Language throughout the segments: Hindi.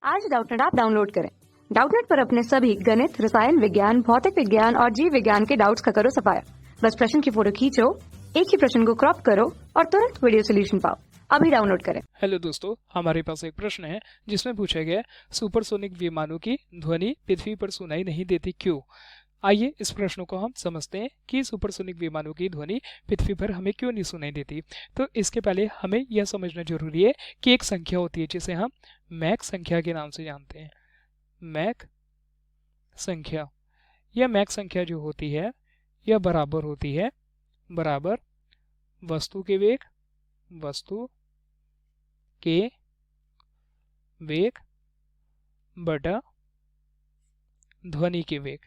आज डाउटनेट ऐप डाउनलोड करें। डाउटनेट पर अपने सभी गणित, रसायन विज्ञान, भौतिक विज्ञान और जीव विज्ञान के डाउट्स का करो सफाया। बस प्रश्न की फोटो खींचो, एक ही प्रश्न को क्रॉप करो और तुरंत वीडियो सोल्यूशन पाओ। अभी डाउनलोड करें। हेलो दोस्तों, हमारे पास एक प्रश्न है जिसमें पूछा गया सुपरसोनिक विमानों की ध्वनि पृथ्वी पर सुनाई नहीं देती क्यों। आइए इस प्रश्न को हम समझते हैं कि सुपरसोनिक विमानों की ध्वनि पृथ्वी पर हमें क्यों नहीं सुनाई देती। तो इसके पहले हमें यह समझना जरूरी है कि एक संख्या होती है जिसे हम मैक संख्या के नाम से जानते हैं। मैक संख्या, यह मैक संख्या जो होती है यह बराबर होती है बराबर वस्तु के वेग बटा ध्वनि के वेग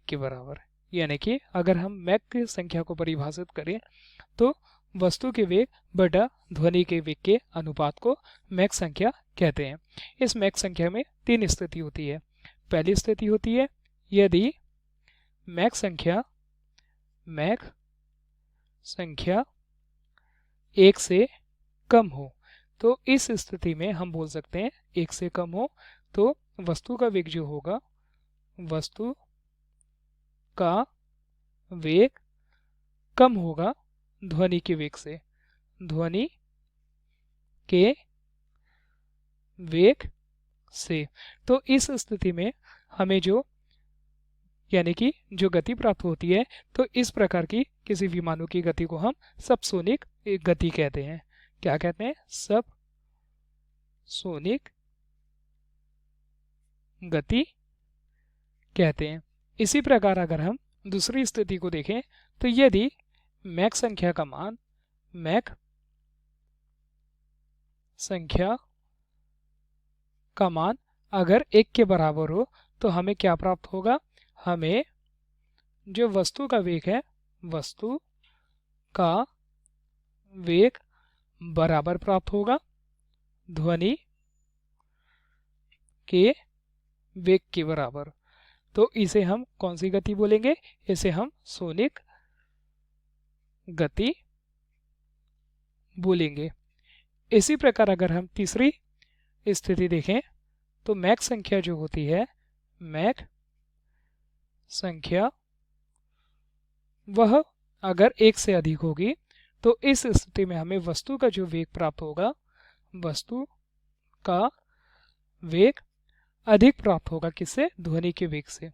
के बराबर। यानी कि अगर हम मैक की संख्या को परिभाषित करें तो वस्तु के वेग बटा ध्वनि के वेग के अनुपात को मैक संख्या कहते हैं। इस मैक संख्या में तीन स्थिति होती है। पहली स्थिति होती है यदि मैक संख्या 1 से कम हो, तो इस स्थिति में हम बोल सकते हैं 1 से कम हो तो वस्तु का वेग जो होगा, वस्तु का वेग कम होगा ध्वनि के वेग से। तो इस स्थिति में हमें जो गति प्राप्त होती है, तो इस प्रकार की किसी विमानों की गति को हम सबसोनिक गति कहते हैं। क्या कहते हैं? सबसोनिक गति कहते हैं। इसी प्रकार अगर हम दूसरी स्थिति को देखें तो यदि मैक संख्या का मान अगर 1 के बराबर हो तो हमें क्या प्राप्त होगा? हमें जो वस्तु का वेग है, वस्तु का वेग बराबर प्राप्त होगा ध्वनि के वेग के बराबर। तो इसे हम कौन सी गति बोलेंगे? इसे हम सोनिक गति बोलेंगे। इसी प्रकार अगर हम तीसरी स्थिति देखें तो मैक संख्या जो होती है, मैक संख्या वह अगर 1 से अधिक होगी तो इस स्थिति में हमें वस्तु का जो वेग प्राप्त होगा, वस्तु का वेग अधिक प्राप्त होगा। किससे? ध्वनि के वेग से।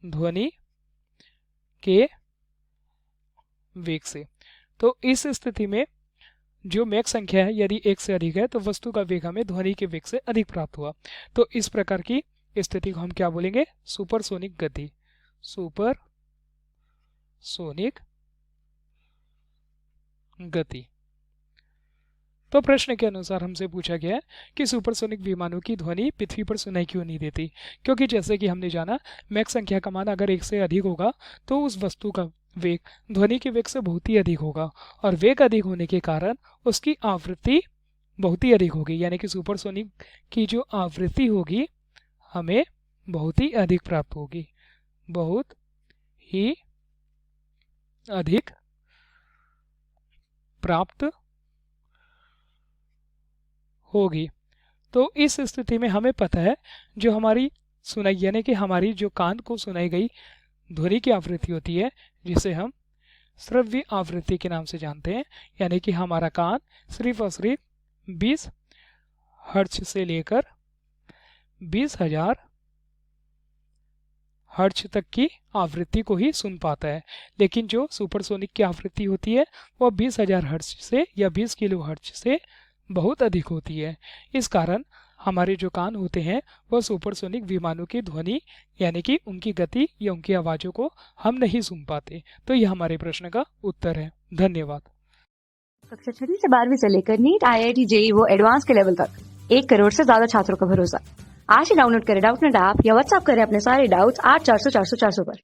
ध्वनि के वेग से। तो इस स्थिति में जो मैक संख्या है यदि 1 से अधिक है तो वस्तु का वेग हमें ध्वनि के वेग से अधिक प्राप्त हुआ। तो इस प्रकार की स्थिति को हम क्या बोलेंगे? सुपरसोनिक गति। सुपरसोनिक गति। तो प्रश्न के अनुसार हमसे पूछा गया है कि सुपरसोनिक विमानों की ध्वनि पृथ्वी पर सुनाई क्यों नहीं देती। क्योंकि जैसे कि हमने जाना, मैक संख्या का मान अगर 1 से अधिक होगा तो उस वस्तु का वेग ध्वनि के वेग से बहुत ही अधिक होगा, और वेग अधिक होने के कारण उसकी आवृत्ति बहुत ही अधिक होगी। यानी कि सुपरसोनिक की जो आवृत्ति होगी हमें बहुत ही अधिक प्राप्त होगी, बहुत ही अधिक प्राप्त होगी। तो इस स्थिति में हमें पता है जो हमारी सुनाई, यानी कि हमारी जो कान को सुनाई गई ध्वनि की आवृत्ति होती है, जिसे हम श्रव्य आवृत्ति के नाम से जानते हैं। यानी कि हमारा कान सिर्फ और सिर्फ 20 हर्ट्ज से लेकर 20,000 हर्ट्ज तक की आवृत्ति को ही सुन पाता है। लेकिन जो सुपरसोनिक की आवृत्ति होती है वह 20,000 हर्ट्ज से या 20 किलो हर्ट्ज से बहुत अधिक होती है। इस कारण हमारे जो कान होते हैं वह सुपरसोनिक विमानों की ध्वनि, यानी कि उनकी गति या उनकी आवाज़ों को हम नहीं सुन पाते। तो यह हमारे प्रश्न का उत्तर है। धन्यवाद। कक्षा 6 से 12वीं से लेकर नीट, IIT, JEE वो एडवांस के लेवल तक 1 करोड़ से ज्यादा छात्रों का भरोसा। आज ही डाउनलोड करें डाउटनेट ऐप या व्हाट्सएप करें अपने सारे डाउट्स 8400 400 400 पर।